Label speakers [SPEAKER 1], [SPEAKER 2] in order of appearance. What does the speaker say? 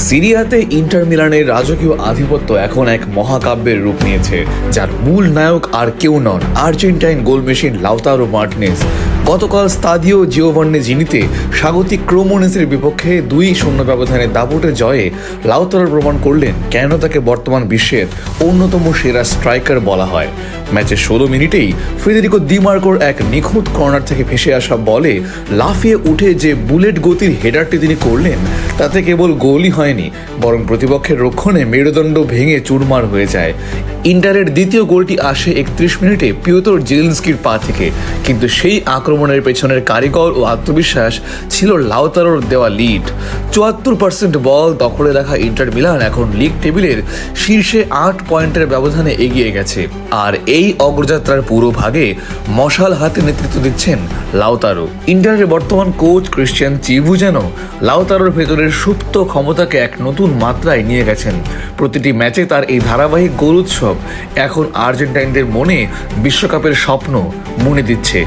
[SPEAKER 1] সিরিয়াতে ইন্টার মিলানের রাজকীয় আধিপত্য এখন এক মহাকাব্যের রূপ নিয়েছে, যার মূল নায়ক আর কেউ নন Argentine goal machine Lautaro Martinez. গতকাল স্তাদিও জিওভান্নে জিনিতে স্বাগতিক ক্রোমোনেসের বিপক্ষে 2-0 ব্যবধানে দাপুটে জয়ে লাউতারো প্রমাণ করলেন কেন তাকে বর্তমান বিশ্বের অন্যতম সেরা স্ট্রাইকার বলা হয়। ম্যাচের 16 মিনিটেই ফেদেরিকো দি মার্কোর এক নিখুঁত কর্নার থেকে ভেসে আসা বলে লাফিয়ে উঠে যে বুলেট গতির হেডারটি তিনি করলেন, তাতে কেবল গোলই হয়নি, বরং প্রতিপক্ষের রক্ষণে মেরুদণ্ড ভেঙে চুরমার হয়ে যায়। ইন্টারের দ্বিতীয় গোলটি আসে 31 মিনিটে পিওতর জেলেনস্কির পা থেকে, কিন্তু সেই আক্রমণের পেছনের কারিগর ও আত্মবিশ্বাস ছিল লাউতারোর দেওয়া লিড। 74% বল দখলে রাখা ইন্টার মিলান এখন লিগ টেবিলের শীর্ষে 8 পয়েন্টের ব্যবধানে এগিয়ে গেছে। আর এই অগ্রযাত্রার পুরো ভাগে মশাল হাতে নেতৃত্ব দিচ্ছেন লাউতারো। ইন্টারের বর্তমান কোচ ক্রিশ্চিয়ান চিভু যেন লাউতারোর ভেতরের সুপ্ত ক্ষমতাকে এক নতুন মাত্রায় নিয়ে গেছেন। প্রতিটি ম্যাচে তার এই ধারাবাহিক গোল উৎসব এখন আর্জেন্টাইনদের মনে বিশ্বকাপের স্বপ্ন মনে দিচ্ছে।